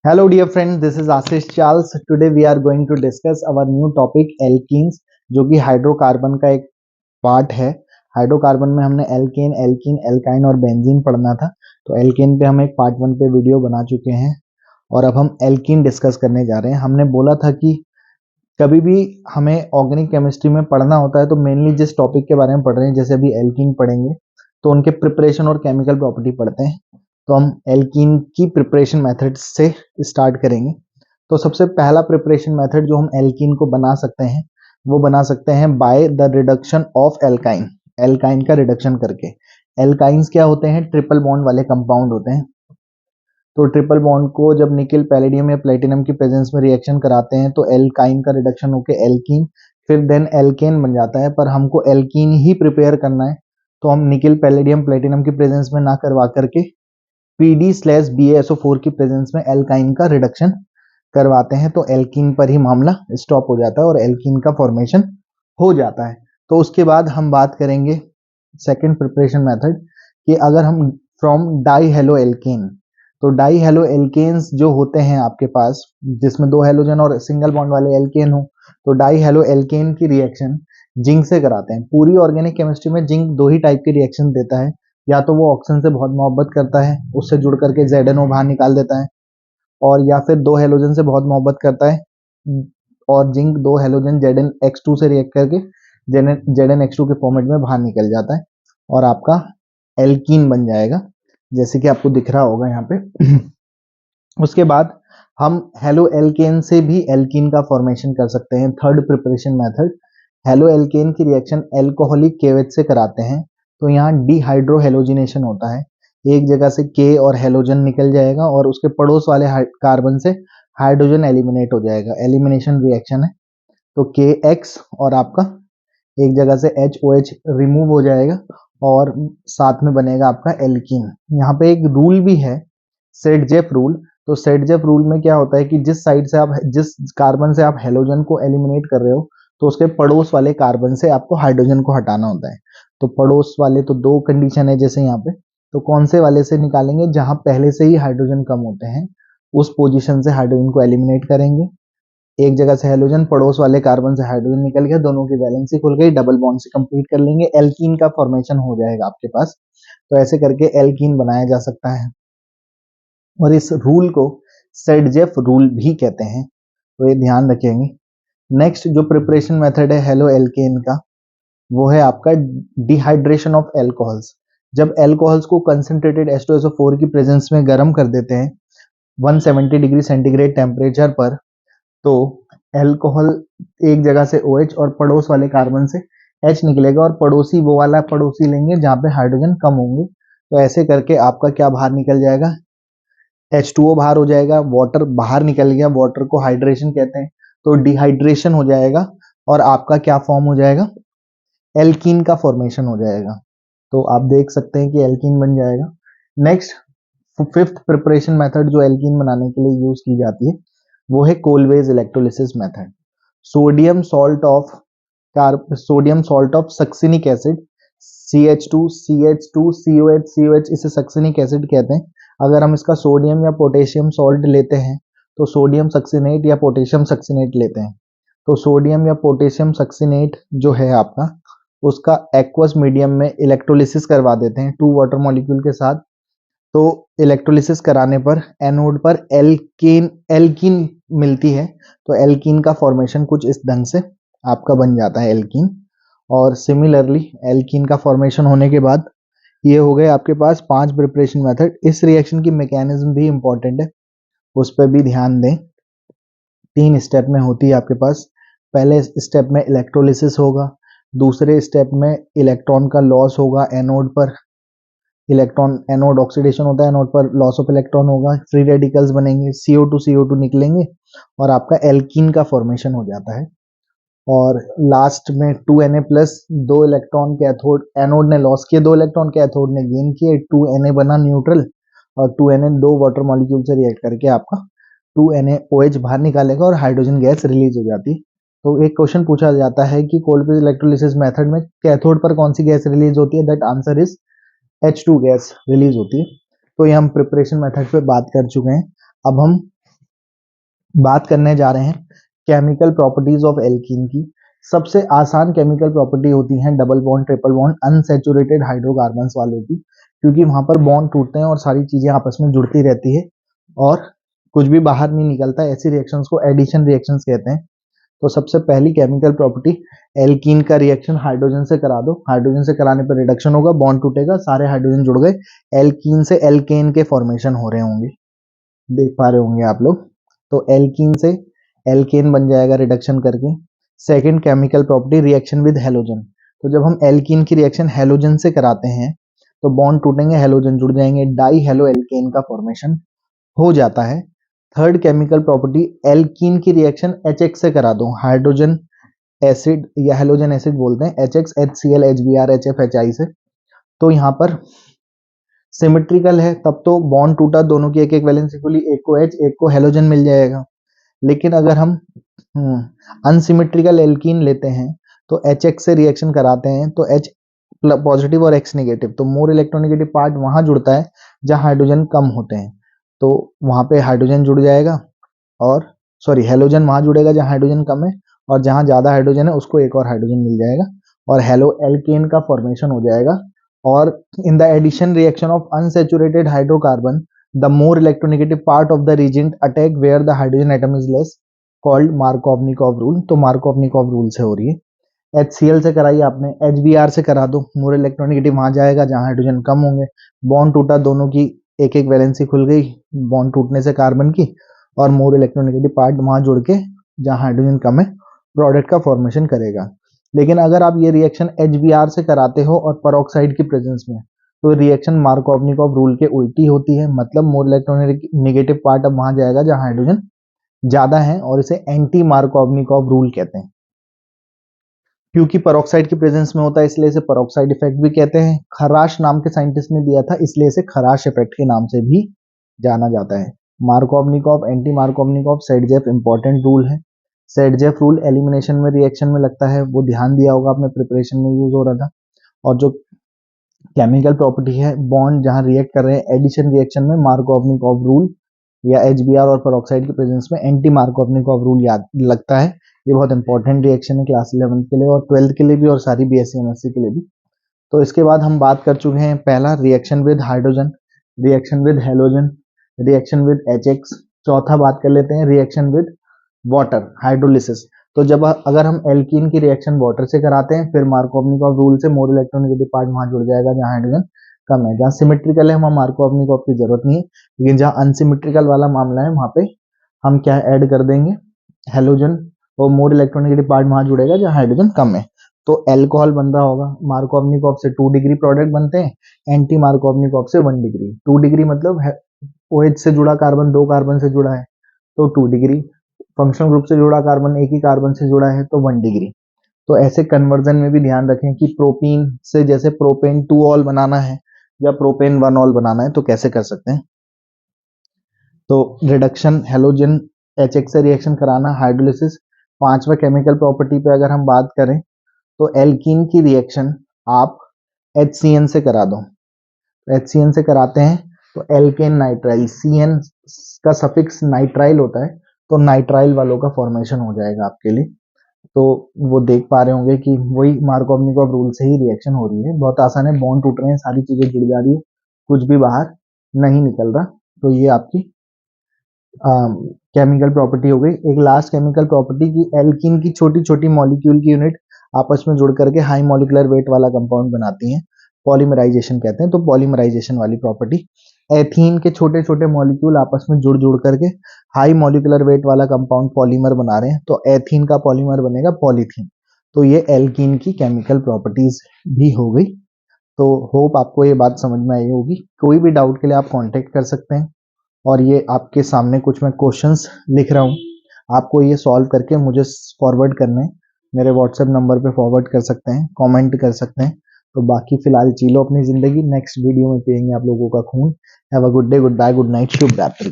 Hello dear friends, this is Ashish Charles. Today we are going to discuss our new topic alkenes, जो कि hydrocarbon का एक part है। Hydrocarbon में हमने एल्केन, एल्कीन, एल्काइन और बेंजीन पढ़ना था। तो एल्केन पे हम एक पार्ट 1 पे वीडियो बना चुके हैं और अब हम एल्कीन डिस्कस करने जा रहे हैं। हमने बोला था कि कभी भी हमें ऑर्गेनिक केमिस्ट्री में पढ़ना होता है तो मेनली जिस टॉपिक के बारे में पढ़ रहे हैं, जैसे अभी एल्कीन पढ़ेंगे तो उनके प्रिपरेशन और केमिकल प्रॉपर्टी पढ़ते हैं। तो हम एल्कीन की प्रिपरेशन मेथड से स्टार्ट करेंगे। तो सबसे पहला प्रिपरेशन मेथड जो हम एल्कीन को बना सकते हैं वो बना सकते हैं by the reduction of alkyne. Alkyne का रिडक्शन करके। एल्काइंस क्या होते हैं? ट्रिपल बॉन्ड वाले कंपाउंड होते हैं। तो ट्रिपल बॉन्ड को जब निकेल, पैलेडियम या प्लेटिनम की प्रेजेंस में रिएक्शन कराते हैं तो एल्काइन का रिडक्शन होकर एल्कीन, फिर देन एल्केन बन जाता है। पर हमको एल्कीन ही प्रिपेयर करना है तो हम निकेल, पैलेडियम, प्लेटिनम की प्रेजेंस में ना करवा करके PD/BaSO4 की प्रेजेंस में एल्काइन का रिडक्शन करवाते हैं तो एल्कीन पर ही मामला स्टॉप हो जाता है और एल्कीन का फॉर्मेशन हो जाता है। तो उसके बाद हम बात करेंगे सेकंड प्रिपरेशन मेथड कि अगर हम फ्रॉम डाई हेलो एल्केन, तो डाई हेलो एल्केन्स जो होते हैं आपके पास जिसमें दो हेलोजन और सिंगल बॉन्ड वाले एल्केन हो, तो डाई हेलो एल्केन की रिएक्शन जिंक से कराते हैं। पूरी ऑर्गेनिक केमिस्ट्री में जिंक दो ही टाइप की रिएक्शन देता है, या तो वो ऑक्सीजन से बहुत मोहब्बत करता है, उससे जुड़ करके ZNO बाहर निकाल देता है, और या फिर दो हेलोजन से बहुत मोहब्बत करता है और जिंक दो हेलोजन ZnX2 से रिएक्ट करके ZnX2 के फॉर्मेट में बाहर निकल जाता है और आपका एल्कीन बन जाएगा, जैसे कि आपको दिख रहा होगा यहाँ पे। उसके बाद हम हेलो एल्केन से भी एल्कीन का फॉर्मेशन कर सकते हैं। Third preparation method, halo alkane की रिएक्शन एल्कोहलिक केवेज से कराते हैं तो यहाँ डिहाइड्रो हेलोजिनेशन होता है। एक जगह से के और हेलोजन निकल जाएगा और उसके पड़ोस वाले कार्बन से हाइड्रोजन एलिमिनेट हो जाएगा। एलिमिनेशन रिएक्शन है तो KX और आपका एक जगह से HOH रिमूव हो जाएगा और साथ में बनेगा आपका एल्कीन। यहाँ पे एक रूल भी है, सेट-जेफ रूल। तो सेट-जेफ रूल में क्या होता है कि जिस साइड से आप, जिस कार्बन से आप हेलोजन को एलिमिनेट कर रहे हो तो उसके पड़ोस वाले कार्बन से आपको हाइड्रोजन को हटाना होता है। तो पड़ोस वाले तो दो कंडीशन है जैसे यहाँ पे, तो कौन से वाले से निकालेंगे? जहां पहले से ही हाइड्रोजन कम होते हैं उस पोजीशन से हाइड्रोजन को एलिमिनेट करेंगे। एक जगह से हेलोजन, पड़ोस वाले कार्बन से हाइड्रोजन निकल गया, दोनों की वैलेंसी खुल गई, डबल बॉन्ड से कंप्लीट कर लेंगे, एल्कीन का फॉर्मेशन हो जाएगा आपके पास। तो ऐसे करके एल्कीन बनाया जा सकता है और इस रूल को सेट-जेफ रूल भी कहते हैं, तो ये ध्यान रखेंगे। नेक्स्ट जो प्रिपरेशन मेथड है हेलो एल्केन का, वो है आपका डिहाइड्रेशन ऑफ एल्कोहल्स। जब एल्कोहल्स को कंसंट्रेटेड H2SO4 की प्रेजेंस में गर्म कर देते हैं 170 डिग्री सेंटीग्रेड टेम्परेचर पर, तो एल्कोहल एक जगह से OH और पड़ोस वाले कार्बन से H निकलेगा और पड़ोसी वो वाला पड़ोसी लेंगे जहां पे हाइड्रोजन कम होंगे। तो ऐसे करके आपका क्या बाहर निकल जाएगा? H2O बाहर हो जाएगा, वाटर बाहर निकल गया, वाटर को हाइड्रेशन कहते हैं, तो डिहाइड्रेशन हो जाएगा और आपका क्या फॉर्म हो जाएगा? एल्कीन का फॉर्मेशन हो जाएगा। तो आप देख सकते हैं कि एल्कीन बन जाएगा। नेक्स्ट फिफ्थ प्रिपरेशन मेथड जो एल्कीन बनाने के लिए यूज की जाती है वो है Kolbe's electrolysis method. Sodium salt of succinic acid CH2CH2COH इसे सक्सिनिक एसिड कहते हैं। अगर हम इसका सोडियम या पोटेशियम सॉल्ट लेते हैं तो सोडियम सक्सिनेट या पोटेशियम सक्सिनेट लेते हैं। तो सोडियम या पोटेशियम सक्सिनेट जो है आपका, उसका एक्वस मीडियम में इलेक्ट्रोलिसिस करवा देते हैं 2 वाटर मॉलिक्यूल के साथ। तो इलेक्ट्रोलिसिस कराने पर एनोड पर एल्कीन मिलती है, तो एल्कीन का फॉर्मेशन कुछ इस ढंग से आपका बन जाता है एल्कीन। और सिमिलरली एल्कीन का फॉर्मेशन होने के बाद ये हो गए आपके पास 5 प्रिपरेशन मेथड। इस रिएक्शन की मैकेनिज्म भी इंपॉर्टेंट है, उस पर भी ध्यान दें। 3 स्टेप में होती है आपके पास। पहले स्टेप में इलेक्ट्रोलिसिस होगा, दूसरे स्टेप में इलेक्ट्रॉन का लॉस होगा एनोड पर, इलेक्ट्रॉन एनोड ऑक्सीडेशन होता है, एनोड पर लॉस ऑफ इलेक्ट्रॉन होगा, फ्री रेडिकल्स बनेंगे, CO2 निकलेंगे और आपका एल्कीन का फॉर्मेशन हो जाता है। और लास्ट में 2Na plus 2 electron cathode, anode ने लॉस किए 2 इलेक्ट्रॉन, कैथोड ने गेन किए, 2Na बना न्यूट्रल और 2Na 2 वाटर मॉलिक्यूल से रिएक्ट करके आपका 2NaOH बाहर निकालेगा और हाइड्रोजन गैस रिलीज हो जाती है। तो एक क्वेश्चन पूछा जाता है कि कोलब्रुक इलेक्ट्रोलिसिस मेथड में कैथोड पर कौन सी गैस रिलीज होती है? That answer is H2 gas release होती है। तो ये हम प्रिपरेशन मेथड पे बात कर चुके हैं। अब हम बात करने जा रहे हैं केमिकल प्रॉपर्टीज ऑफ एल्कीन की। सबसे आसान केमिकल प्रॉपर्टी होती है double bond, triple bond, unsaturated hydrocarbons वालों की, क्योंकि वहां पर बॉन्ड टूटते हैं और सारी चीजें आपस में जुड़ती रहती है और कुछ भी बाहर नहीं निकलता। ऐसी रिएक्शंस को एडिशन रिएक्शंस कहते हैं। तो सबसे पहली केमिकल प्रॉपर्टी, एल्कीन का रिएक्शन हाइड्रोजन से करा दो। हाइड्रोजन से कराने पर रिडक्शन होगा, बॉन्ड टूटेगा, सारे हाइड्रोजन जुड़ गए, एल्कीन से एल्केन के फॉर्मेशन हो रहे होंगे, देख पा रहे होंगे आप लोग। तो एल्कीन से एल्केन बन जाएगा रिडक्शन करके। Second chemical property, reaction with halogen. तो जब हम एल्कीन की रिएक्शन हेलोजन से कराते हैं तो बॉन्ड टूटेंगे, हेलोजन जुड़ जाएंगे, डाई हेलो एल्केन का फॉर्मेशन हो जाता है। थर्ड केमिकल प्रॉपर्टी, एल्कीन की रिएक्शन HX से करा दो, हाइड्रोजन एसिड या हेलोजन एसिड बोलते हैं, HX, HCl, HBr, HF, HI से। तो यहाँ पर सिमेट्रिकल है, तब तो बॉन्ड टूटा, दोनों की एक एक वैलेंसी खुली, एक को H एक को हेलोजन मिल जाएगा। लेकिन अगर हम अनसिमेट्रिकल एल्कीन लेते हैं तो HX से रिएक्शन कराते हैं तो H पॉजिटिव और X नेगेटिव, तो मोर इलेक्ट्रोनेगेटिव पार्ट वहां जुड़ता है जहां हाइड्रोजन कम होते हैं, तो वहां पे हाइड्रोजन जुड़ जाएगा, और सॉरी हेलोजन वहां जुड़ेगा जहां हाइड्रोजन कम है, और जहां ज्यादा हाइड्रोजन है उसको एक और हाइड्रोजन मिल जाएगा और हेलो एल्केन का फॉर्मेशन हो जाएगा। और in the addition reaction of unsaturated hydrocarbon, the more electronegative part of the reagent attack where the hydrogen atom is less, called Markovnikov rule. तो मार्कोवनिकॉव रूल से हो रही है। HCl से कराई आपने, HBr से करा दो, मोर इलेक्ट्रोनेगेटिव वहां जाएगा जहां हाइड्रोजन कम होंगे, बॉन्ड टूटा, दोनों की एक एक वैलेंसी खुल गई बॉन्ड टूटने से कार्बन की, और मोर इलेक्ट्रोनेगेटिव पार्ट वहां जुड़ के जहां हाइड्रोजन कम है प्रोडक्ट का फॉर्मेशन करेगा। लेकिन अगर आप ये रिएक्शन HBr से कराते हो और पेरोक्साइड की प्रेजेंस में, तो रिएक्शन मार्कोवनिकॉव रूल के उल्टी होती है, मतलब मोर इलेक्ट्रोनेगेटिव पार्ट अब वहां जाएगा जहां हाइड्रोजन ज्यादा है, और इसे एंटी मार्कोवनिकॉव रूल कहते हैं। क्योंकि पेरोक्साइड की प्रेजेंस में होता है इसलिए इसे पेरोक्साइड इफेक्ट भी कहते हैं। खराश नाम के साइंटिस्ट ने दिया था, इसलिए इसे खराश इफेक्ट के नाम से भी जाना जाता है। मार्कोवनिकॉव, एंटी मार्कोवनिकॉव, सेडजेफ इंपॉर्टेंट रूल है। सेडजेफ रूल एलिमिनेशन में रिएक्शन में लगता है, वो ध्यान दिया होगा आपने, प्रिपरेशन में यूज हो रहा था। और जो केमिकल प्रॉपर्टी है, बॉन्ड जहां रिएक्ट कर रहे हैं एडिशन रिएक्शन में, मार्कोवनिकॉव रूल या HBr और पेरोक्साइड की प्रेजेंस में एंटी मार्कोवनिकॉव रूल याद लगता है। ये बहुत इंपॉर्टेंट रिएक्शन है क्लास 11th के लिए और 12th के लिए भी और सारी BSc MSc के लिए भी। तो इसके बाद हम बात कर चुके हैं, पहला reaction with hydrogen, reaction with halogen, reaction with HX। चौथा बात कर लेते हैं रिएक्शन विद वाटर, हाइड्रोलिसिस। तो जब अगर हम एल्कीन की रिएक्शन वाटर से कराते हैं, फिर मार्कोवनिकॉव रूल से मोर इलेक्ट्रोनेगेटिव पार्ट वहां जुड़ जाएगा जहां हाइड्रोजन कम है। जहां सिमेट्रिकल है वहां मार्कोवनिकॉव की जरूरत नहीं है, लेकिन जहां अनसिमेट्रिकल वाला मामला है वहां पे हम क्या ऐड कर देंगे, हेलोजन, और मोर इलेक्ट्रोनेगेटिव पार्ट वहां जुड़ेगा जहां हाइड्रोजन कम है। तो अल्कोहल बन रहा होगा, मार्कोवनिकॉव से 2 डिग्री प्रोडक्ट बनते हैं, एंटी मार्कोवनिकॉव से 1 डिग्री। 2 डिग्री मतलब OH से जुड़ा कार्बन 2 कार्बन से जुड़ा है तो 2 डिग्री, फंक्शनल ग्रुप से जुड़ा कार्बन एक ही कार्बन से जुड़ा है तो 1 डिग्री। तो ऐसे कन्वर्जन में भी ध्यान रखें कि प्रोपीन से जैसे प्रोपेन 2 ऑल बनाना है या प्रोपेन 1 ऑल बनाना है तो कैसे कर सकते हैं। तो रिडक्शन, हेलोजन, HX से रिएक्शन कराना, हाइड्रोलिसिस। पांचवा केमिकल प्रॉपर्टी पे अगर हम बात करें तो एल्कीन की रिएक्शन आप HCN से करा दो। HCN से कराते हैं तो एल्केन नाइट्राइल, CN का सफिक्स नाइट्राइल होता है, तो नाइट्राइल वालों का फॉर्मेशन हो जाएगा आपके लिए। तो वो देख पा रहे होंगे कि वही मार्कोवनिकॉव रूल से ही रिएक्शन हो रही है, बहुत आसान है, बॉन्ड टूट रहे हैं, सारी चीजें जुड़ जा रही है, कुछ भी बाहर नहीं निकल रहा। तो ये आपकी केमिकल प्रॉपर्टी हो गई। एक लास्ट केमिकल प्रॉपर्टी की, एल्कीन की छोटी छोटी मॉलिक्यूल की यूनिट आपस में जुड़ करके हाई मॉलिकुलर वेट वाला कंपाउंड बनाती हैं, पॉलीमराइजेशन कहते हैं। तो पॉलीमराइजेशन वाली प्रॉपर्टी, एथीन के छोटे छोटे मॉलिक्यूल आपस में जुड़ जुड़ करके हाई मॉलिकुलर वेट वाला कंपाउंड पॉलीमर बना रहे हैं, तो एथीन का पॉलीमर बनेगा पॉलीथीन। तो ये एल्कीन की केमिकल प्रॉपर्टीज भी हो गई। तो होप आपको ये बात समझ में आई होगी। कोई भी डाउट के लिए आप कांटेक्ट कर सकते हैं, और ये आपके सामने कुछ मैं क्वेश्चंस लिख रहा हूँ, आपको ये सॉल्व करके मुझे फॉरवर्ड करने, मेरे व्हाट्सएप नंबर पे फॉरवर्ड कर सकते हैं, कमेंट कर सकते हैं। तो बाकी फिलहाल जी लो अपनी जिंदगी, नेक्स्ट वीडियो में पियेंगे आप लोगों का खून। Have a good day, goodbye, good night, शुभ रात्रि।